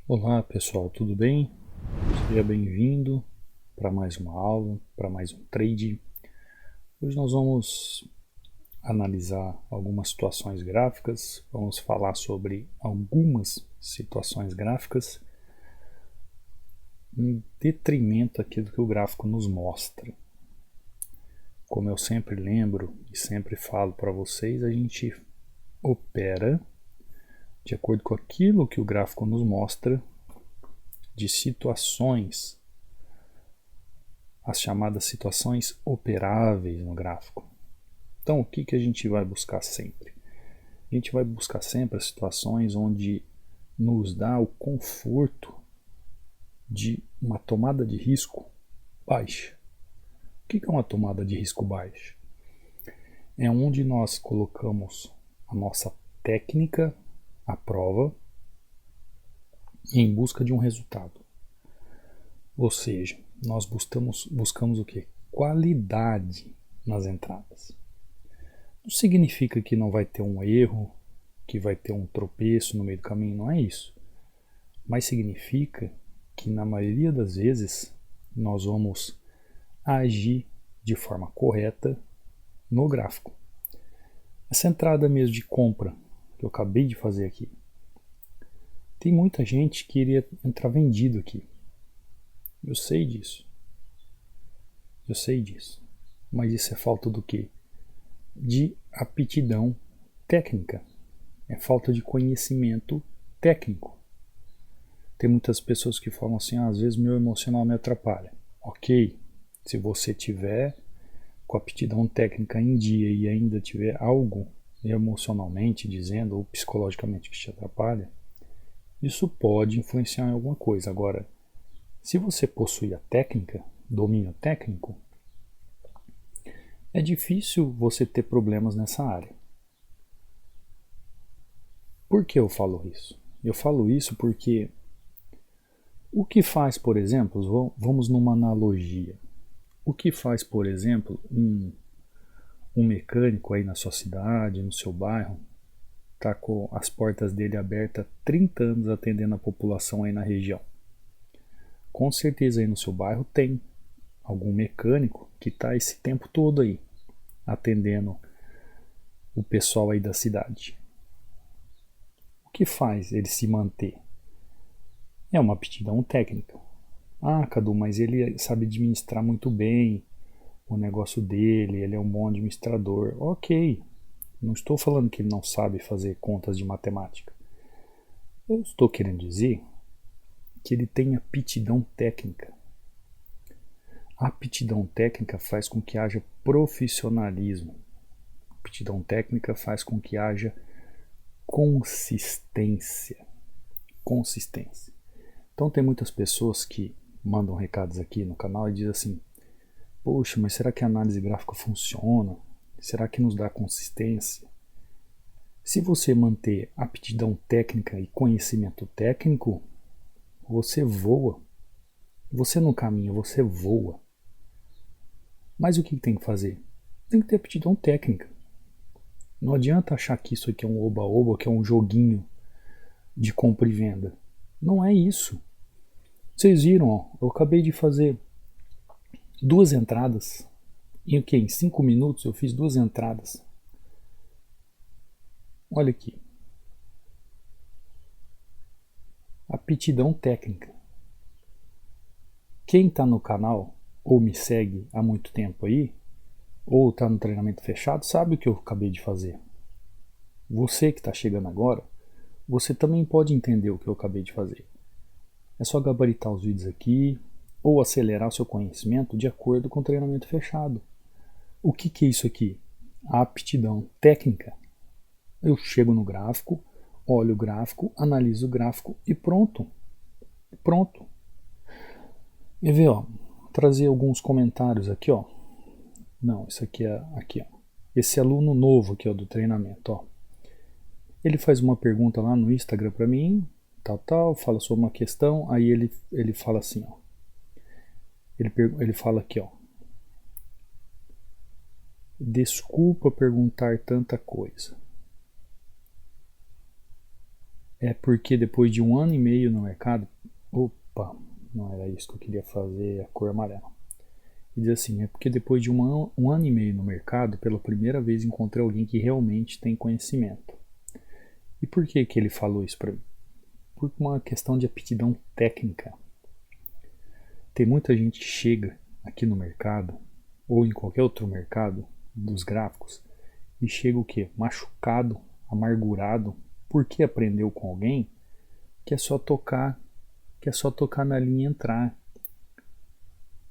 Olá pessoal, tudo bem? Seja bem-vindo para mais uma aula, para mais um trade. Hoje nós vamos analisar algumas situações gráficas, vamos falar sobre algumas situações gráficas em detrimento daquilo que o gráfico nos mostra. Como eu sempre lembro e sempre falo para vocês, a gente opera de acordo com aquilo que o gráfico nos mostra de situações, as chamadas situações operáveis no gráfico. Então, o que a gente vai buscar sempre? A gente vai buscar sempre as situações onde nos dá o conforto de uma tomada de risco baixa. O que é uma tomada de risco baixa? É onde nós colocamos a nossa técnica à prova em busca de um resultado. Ou seja, nós buscamos o quê? Qualidade nas entradas. Não significa que não vai ter um erro, que vai ter um tropeço no meio do caminho, não é isso. Mas significa que na maioria das vezes nós vamos agir de forma correta no gráfico. Essa entrada mesmo de compra que eu acabei de fazer aqui, tem muita gente que iria entrar vendido aqui. Eu sei disso. Eu sei disso. Mas isso é falta do quê? De aptidão técnica. É falta de conhecimento técnico. Tem muitas pessoas que falam assim, às vezes meu emocional me atrapalha. Ok, se você tiver com a aptidão técnica em dia e ainda tiver algo emocionalmente dizendo ou psicologicamente que te atrapalha, isso pode influenciar em alguma coisa. Agora, se você possui a técnica, domínio técnico, é difícil você ter problemas nessa área. Por que eu falo isso? Eu falo isso porque o que faz, por exemplo, vamos numa analogia. O que faz, por exemplo, um mecânico aí na sua cidade, no seu bairro, tá com as portas dele abertas há 30 anos atendendo a população aí na região? Com certeza aí no seu bairro tem algum mecânico que está esse tempo todo aí atendendo o pessoal aí da cidade. O que faz ele se manter? É uma aptidão técnica. Ah, Cadu, mas ele sabe administrar muito bem o negócio dele, ele é um bom administrador. Ok, não estou falando que ele não sabe fazer contas de matemática. Eu estou querendo dizer que ele tem aptidão técnica. A aptidão técnica faz com que haja profissionalismo. A aptidão técnica faz com que haja consistência. Consistência. Então tem muitas pessoas que mandam recados aqui no canal e dizem assim, poxa, mas será que a análise gráfica funciona? Será que nos dá consistência? Se você manter aptidão técnica e conhecimento técnico, você voa. Você não caminha, você voa. Mas o que tem que fazer? Tem que ter aptidão técnica. Não adianta achar que isso aqui é um oba-oba, que é um joguinho de compra e venda. Não é isso. Vocês viram, ó, eu acabei de fazer duas entradas. Em o quê? Em 5 minutos eu fiz duas entradas. Olha aqui. Aptidão técnica. Quem está no canal ou me segue há muito tempo aí, ou está no treinamento fechado, sabe o que eu acabei de fazer. Você que está chegando agora, você também pode entender o que eu acabei de fazer. É só gabaritar os vídeos aqui ou acelerar seu conhecimento de acordo com o treinamento fechado. O que é isso aqui? A aptidão técnica. Eu chego no gráfico, olho o gráfico, analiso o gráfico e pronto. Pronto. E ver, ó, trazer alguns comentários aqui, ó. Não, isso aqui é aqui, ó. Esse aluno novo aqui, ó, do treinamento, ó. Ele faz uma pergunta lá no Instagram para mim, tal, fala sobre uma questão, aí ele fala assim, ó. Ele fala aqui, ó. Desculpa perguntar tanta coisa. é porque depois de 1 ano e meio no mercado, opa, não era isso que eu queria fazer, a cor amarela. E diz assim, é porque depois de um ano e meio no mercado, pela primeira vez encontrei alguém que realmente tem conhecimento. E por que ele falou isso para mim? Por uma questão de aptidão técnica. Tem muita gente que chega aqui no mercado, ou em qualquer outro mercado dos gráficos, e chega o quê? Machucado, amargurado, porque aprendeu com alguém que é só tocar, na linha e entrar,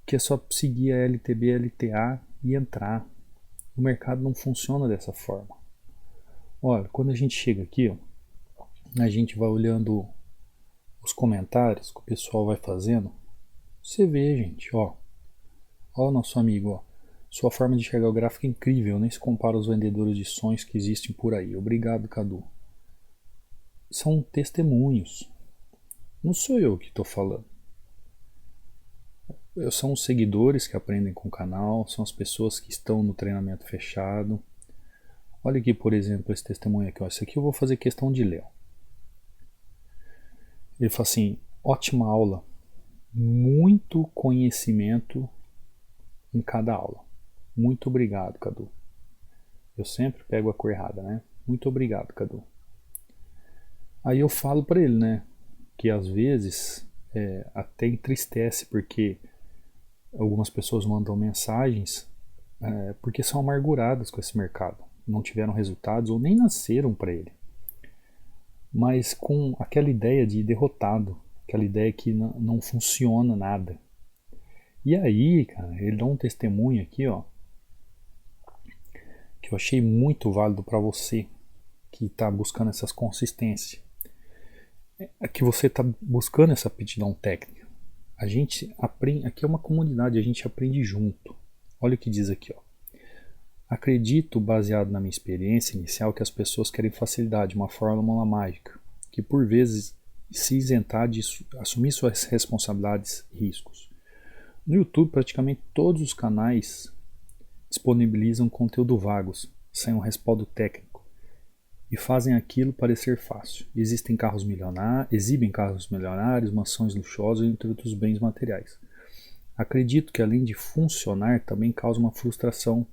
que é só seguir a LTB, LTA e entrar. O mercado não funciona dessa forma. Olha, quando a gente chega aqui, ó, a gente vai olhando os comentários que o pessoal vai fazendo. Você vê, gente, ó o nosso amigo, ó. Sua forma de enxergar o gráfico é incrível, nem se compara aos vendedores de sonhos que existem por aí. Obrigado, Cadu. São testemunhos. Não sou eu que estou falando. São os seguidores que aprendem com o canal, são as pessoas que estão no treinamento fechado. Olha aqui, por exemplo, esse testemunho aqui. Ó. Esse aqui eu vou fazer questão de ler. Ele fala assim, ótima aula, muito conhecimento em cada aula. Muito obrigado, Cadu. Eu sempre pego a cor errada, né? Muito obrigado, Cadu. Aí eu falo para ele, né? Que às vezes até entristece, porque algumas pessoas mandam mensagens porque são amarguradas com esse mercado. Não tiveram resultados ou nem nasceram para ele. Mas com aquela ideia de derrotado, aquela ideia que não funciona nada. E aí, cara, ele dá um testemunho aqui, ó, que eu achei muito válido para você que está buscando essas consistências, que você está buscando essa aptidão técnica. A gente aprende, aqui é uma comunidade, a gente aprende junto. Olha o que diz aqui, ó. Acredito, baseado na minha experiência inicial, que as pessoas querem facilidade, uma fórmula mágica, que por vezes se isentar de assumir suas responsabilidades e riscos. No YouTube, praticamente todos os canais disponibilizam conteúdo vagos, sem um respaldo técnico, e fazem aquilo parecer fácil. Exibem carros milionários, mansões luxuosas, entre outros bens materiais. Acredito que além de funcionar, também causa uma frustração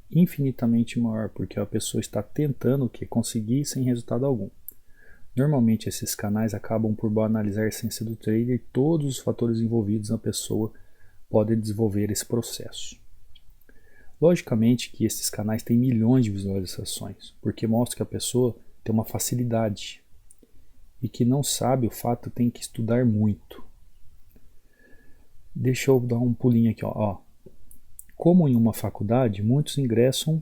infinitamente maior, porque a pessoa está tentando o que conseguir sem resultado algum. Normalmente esses canais acabam por banalizar a essência do trader e todos os fatores envolvidos na pessoa podem desenvolver esse processo. Logicamente que esses canais têm milhões de visualizações, porque mostra que a pessoa tem uma facilidade e que não sabe o fato tem que estudar muito. Deixa eu dar um pulinho aqui, ó. Como em uma faculdade, muitos ingressam,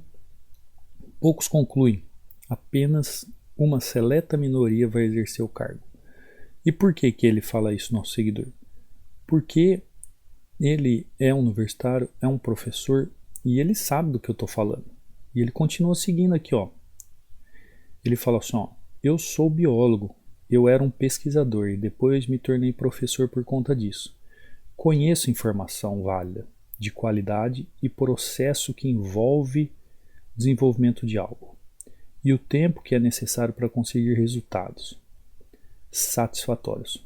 poucos concluem, apenas uma seleta minoria vai exercer o cargo. E por que ele fala isso, nosso seguidor? Porque ele é um universitário, é um professor e ele sabe do que eu estou falando. E ele continua seguindo aqui, ó. Ele fala assim, ó, eu sou biólogo, eu era um pesquisador e depois me tornei professor por conta disso. Conheço informação válida, de qualidade e processo que envolve desenvolvimento de algo e o tempo que é necessário para conseguir resultados satisfatórios.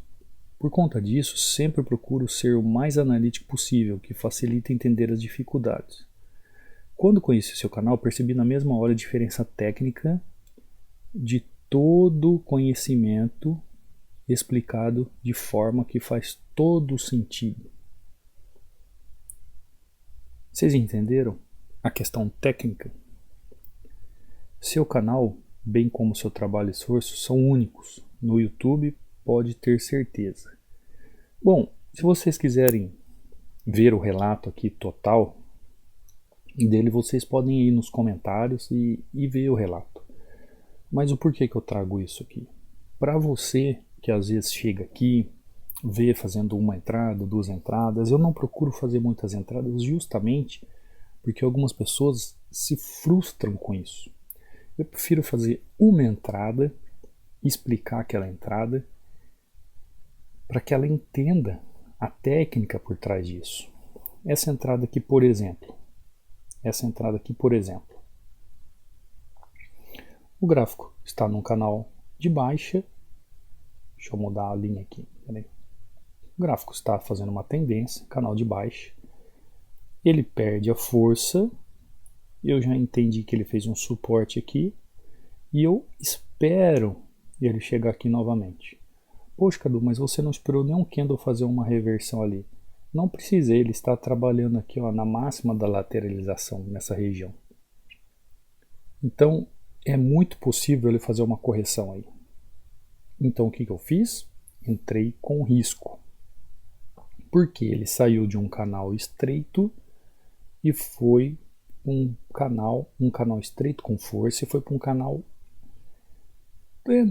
Por conta disso, sempre procuro ser o mais analítico possível, que facilita entender as dificuldades. Quando conheci seu canal, percebi na mesma hora a diferença técnica de todo conhecimento explicado de forma que faz todo sentido. Vocês entenderam a questão técnica? Seu canal, bem como seu trabalho e esforço, são únicos. No YouTube, pode ter certeza. Bom, se vocês quiserem ver o relato aqui total dele, vocês podem ir nos comentários e ver o relato. Mas o porquê que eu trago isso aqui? Para você que às vezes chega aqui, vê fazendo uma entrada, 2 entradas, eu não procuro fazer muitas entradas justamente porque algumas pessoas se frustram com isso. Eu prefiro fazer uma entrada, explicar aquela entrada, para que ela entenda a técnica por trás disso. Essa entrada aqui, por exemplo. O gráfico está num canal de baixa Deixa eu mudar a linha aqui. Peraí. O gráfico está fazendo uma tendência, canal de baixa. Ele perde a força. Eu já entendi que ele fez um suporte aqui. E eu espero ele chegar aqui novamente. Poxa, Cadu, mas você não esperou nenhum candle fazer uma reversão ali. Não precisei, ele está trabalhando aqui ó, na máxima da lateralização nessa região. Então, é muito possível ele fazer uma correção aí. Então, o que eu fiz? Entrei com risco. Porque ele saiu de um canal estreito e foi um canal estreito com força e foi para um canal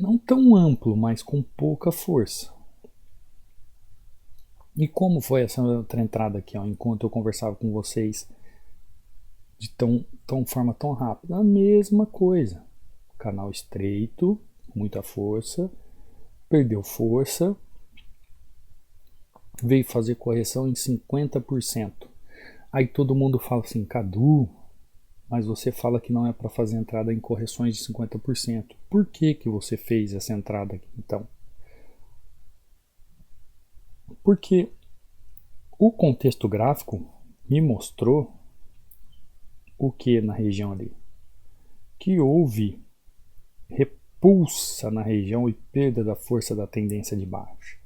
não tão amplo, mas com pouca força. E como foi essa outra entrada aqui, ó, enquanto eu conversava com vocês de forma tão rápida? A mesma coisa. Canal estreito, muita força, perdeu força, veio fazer correção em 50%. Aí todo mundo fala assim, Cadu, mas você fala que não é para fazer entrada em correções de 50%. Por que você fez essa entrada aqui, então? Porque o contexto gráfico me mostrou o que na região ali? Que houve repulsa na região e perda da força da tendência de baixa.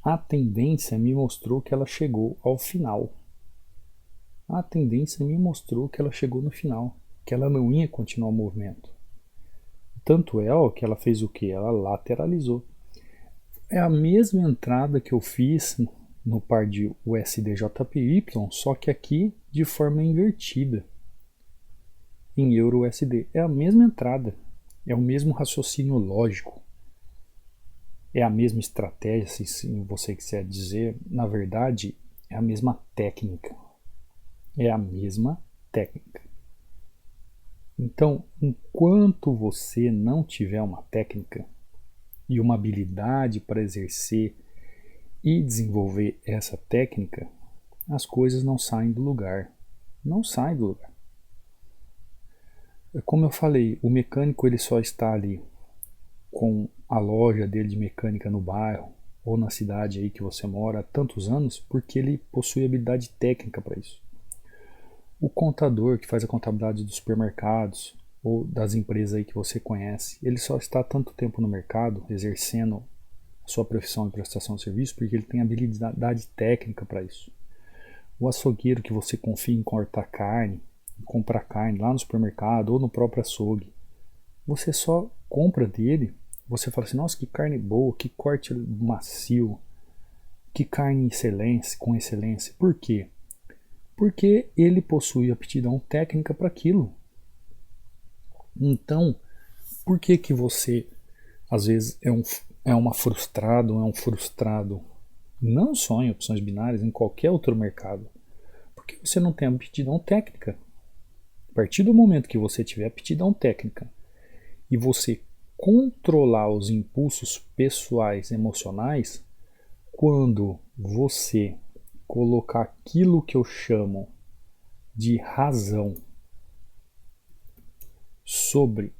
A tendência me mostrou que ela chegou ao final. A tendência me mostrou que ela chegou no final, que ela não ia continuar o movimento. Tanto é ó, que ela fez o que? Ela lateralizou. É a mesma entrada que eu fiz no par de USD-JPY, só que aqui de forma invertida. Em Euro-USD. É a mesma entrada. É o mesmo raciocínio lógico. É a mesma estratégia, se você quiser dizer. Na verdade, é a mesma técnica. É a mesma técnica. Então, enquanto você não tiver uma técnica e uma habilidade para exercer e desenvolver essa técnica, as coisas não saem do lugar. Não saem do lugar. Como eu falei, o mecânico ele só está ali com a loja dele de mecânica no bairro ou na cidade aí que você mora há tantos anos porque ele possui habilidade técnica para isso. O contador que faz a contabilidade dos supermercados ou das empresas aí que você conhece, ele só está há tanto tempo no mercado exercendo a sua profissão de prestação de serviço porque ele tem habilidade técnica para isso. O açougueiro que você confia em cortar carne, comprar carne lá no supermercado ou no próprio açougue, você só compra dele, você fala assim, nossa, que carne boa, que corte macio, que carne excelência, com excelência. Por quê? Porque ele possui aptidão técnica para aquilo. Então, por que você às vezes é um frustrado, não só em opções binárias, em qualquer outro mercado? Porque você não tem aptidão técnica. A partir do momento que você tiver aptidão técnica e você controlar os impulsos pessoais emocionais, quando você colocar aquilo que eu chamo de razão sobre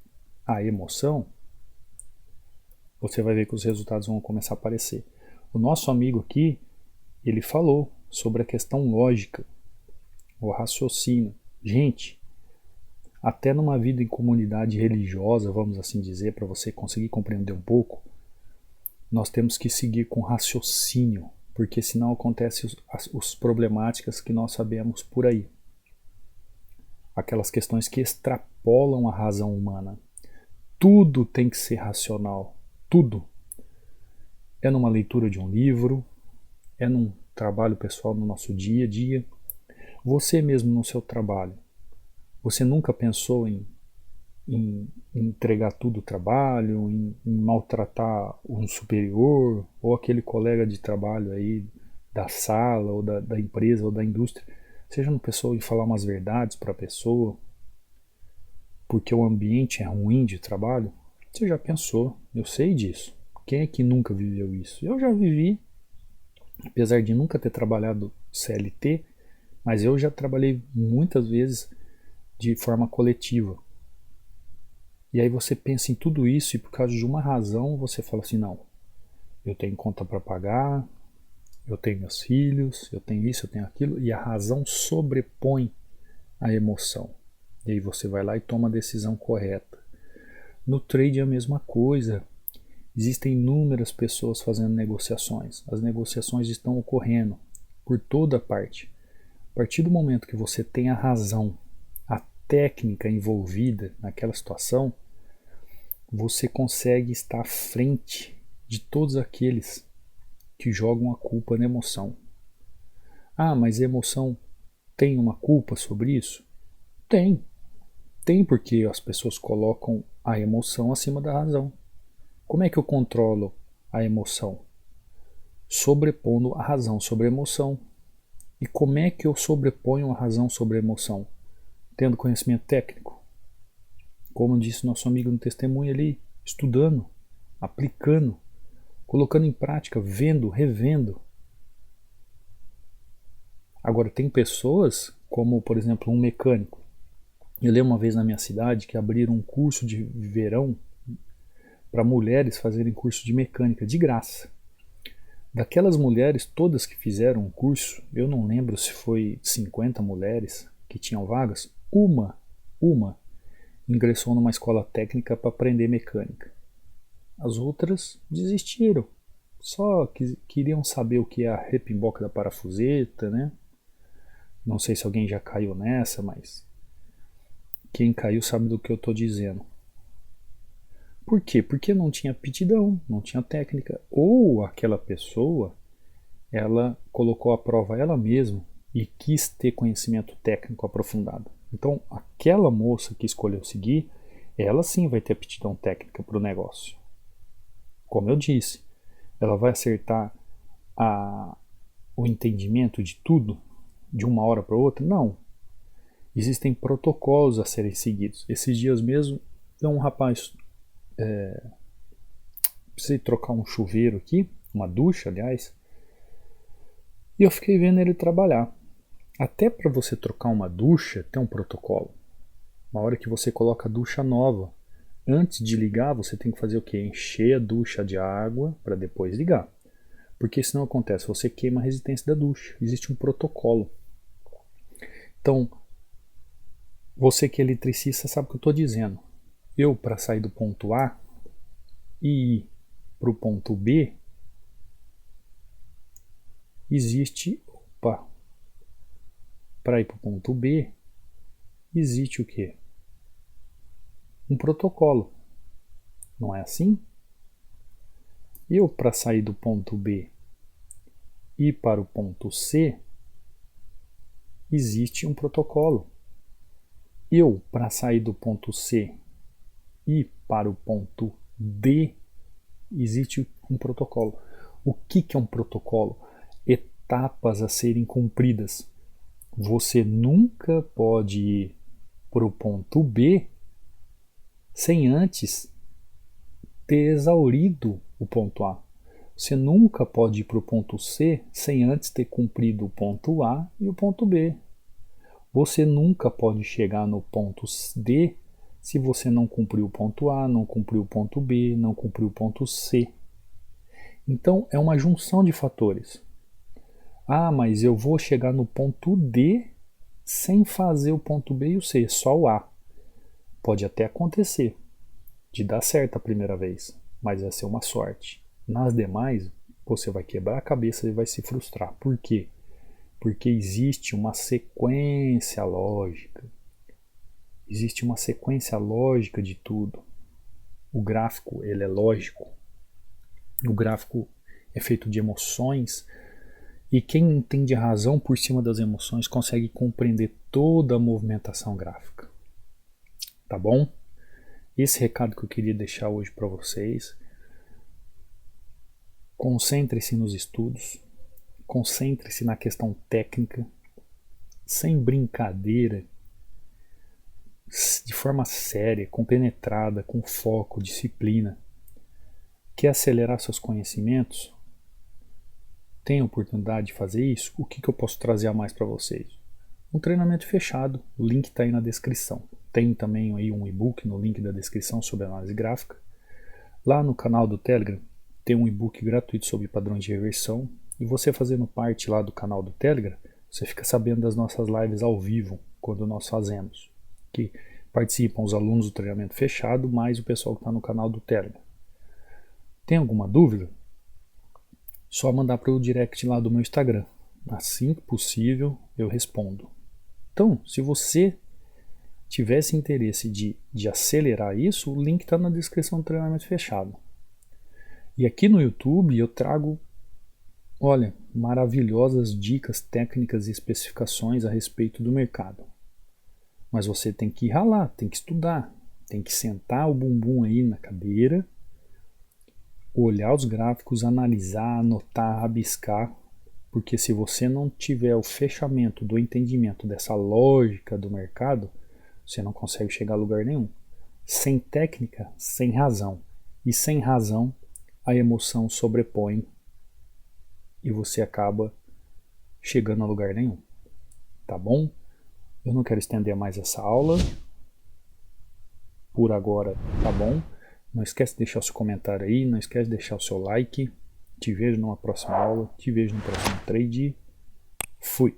a emoção, você vai ver que os resultados vão começar a aparecer. O nosso amigo aqui, ele falou sobre a questão lógica, o raciocínio. Gente, até numa vida em comunidade religiosa, vamos assim dizer, para você conseguir compreender um pouco, nós temos que seguir com raciocínio, porque senão acontecem as problemáticas que nós sabemos por aí. Aquelas questões que extrapolam a razão humana. Tudo tem que ser racional, tudo. É numa leitura de um livro, é num trabalho pessoal no nosso dia a dia, você mesmo no seu trabalho. Você nunca pensou em entregar tudo o trabalho, em maltratar um superior ou aquele colega de trabalho aí da sala ou da empresa ou da indústria? Você já não pensou em falar umas verdades para a pessoa porque o ambiente é ruim de trabalho? Você já pensou, eu sei disso. Quem é que nunca viveu isso? Eu já vivi, apesar de nunca ter trabalhado CLT, mas eu já trabalhei muitas vezes de forma coletiva. E aí você pensa em tudo isso e por causa de uma razão você fala assim, não, Eu tenho conta para pagar, eu tenho meus filhos, eu tenho isso, eu tenho aquilo, e a razão sobrepõe a emoção. E aí você vai lá e toma a decisão correta. No trade é a mesma coisa. Existem inúmeras pessoas fazendo negociações. As negociações estão ocorrendo por toda parte. A partir do momento que você tem a razão, a técnica envolvida naquela situação, você consegue estar à frente de todos aqueles que jogam a culpa na emoção. Ah, mas a emoção tem uma culpa sobre isso? Tem. Tem, porque as pessoas colocam a emoção acima da razão. Como é que eu controlo a emoção? Sobrepondo a razão sobre a emoção. E como é que eu sobreponho a razão sobre a emoção? Tendo conhecimento técnico. Como disse nosso amigo no testemunho ali, estudando, aplicando, colocando em prática, vendo, revendo. Agora, tem pessoas, como por exemplo um mecânico. Eu lembro uma vez na minha cidade que abriram um curso de verão para mulheres fazerem curso de mecânica de graça. Daquelas mulheres todas que fizeram o curso, eu não lembro se foi 50 mulheres que tinham vagas, uma ingressou numa escola técnica para aprender mecânica. As outras desistiram, só queriam saber o que é a repimboca da parafuseta, né? Não sei se alguém já caiu nessa, mas quem caiu sabe do que eu estou dizendo. Por quê? Porque não tinha aptidão, não tinha técnica. Ou aquela pessoa, ela colocou à prova ela mesma e quis ter conhecimento técnico aprofundado. Então, aquela moça que escolheu seguir, ela sim vai ter aptidão técnica para o negócio. Como eu disse, ela vai acertar o entendimento de tudo de uma hora para outra? Não. Existem protocolos a serem seguidos. Esses dias mesmo, um rapaz precisei trocar um chuveiro aqui, uma ducha, aliás, e eu fiquei vendo ele trabalhar. Até para você trocar uma ducha, tem um protocolo. Na hora que você coloca a ducha nova, antes de ligar, você tem que fazer o quê? Encher a ducha de água para depois ligar. Porque senão acontece, você queima a resistência da ducha. Existe um protocolo. Então, você que é eletricista sabe o que eu estou dizendo. Eu, para sair do ponto A e ir para o ponto B, existe, para ir para o ponto B, existe o quê? Um protocolo. Não é assim? Eu, para sair do ponto B e ir para o ponto C, existe um protocolo. Eu, para sair do ponto C e ir para o ponto D, existe um protocolo. O que é um protocolo? Etapas a serem cumpridas. Você nunca pode ir para o ponto B sem antes ter exaurido o ponto A. Você nunca pode ir para o ponto C sem antes ter cumprido o ponto A e o ponto B. Você nunca pode chegar no ponto D se você não cumpriu o ponto A, não cumpriu o ponto B, não cumpriu o ponto C. Então é uma junção de fatores. Ah, mas eu vou chegar no ponto D sem fazer o ponto B e o C, só o A. Pode até acontecer de dar certo a primeira vez, mas vai ser uma sorte. Nas demais, você vai quebrar a cabeça e vai se frustrar. Por quê? Porque existe uma sequência lógica. Existe uma sequência lógica de tudo. O gráfico, ele é lógico. O gráfico é feito de emoções e quem entende a razão por cima das emoções consegue compreender toda a movimentação gráfica. Tá bom? Esse recado que eu queria deixar hoje para vocês. Concentre-se nos estudos, concentre-se na questão técnica, sem brincadeira, de forma séria, compenetrada, com foco, disciplina. Quer acelerar seus conhecimentos? Tem a oportunidade de fazer isso? O que eu posso trazer a mais para vocês? Um treinamento fechado, o link está aí na descrição. Tem também aí um e-book no link da descrição sobre análise gráfica. Lá no canal do Telegram tem um e-book gratuito sobre padrões de reversão. E você fazendo parte lá do canal do Telegram, você fica sabendo das nossas lives ao vivo, quando nós fazemos. Que participam os alunos do treinamento fechado, mais o pessoal que está no canal do Telegram. Tem alguma dúvida? Só mandar para o direct lá do meu Instagram. Assim que possível, eu respondo. Então, se você tivesse interesse de acelerar isso, o link está na descrição do treinamento fechado. E aqui no YouTube eu trago, olha, maravilhosas dicas, técnicas e especificações a respeito do mercado. Mas você tem que ralar, tem que estudar, tem que sentar o bumbum aí na cadeira, olhar os gráficos, analisar, anotar, rabiscar, porque se você não tiver o fechamento do entendimento dessa lógica do mercado, você não consegue chegar a lugar nenhum. Sem técnica, sem razão. E sem razão, a emoção sobrepõe e você acaba chegando a lugar nenhum. Tá bom? Eu não quero estender mais essa aula. Por agora, tá bom? Não esquece de deixar o seu comentário aí, não esquece de deixar o seu like. Te vejo numa próxima aula, te vejo no próximo trade. Fui!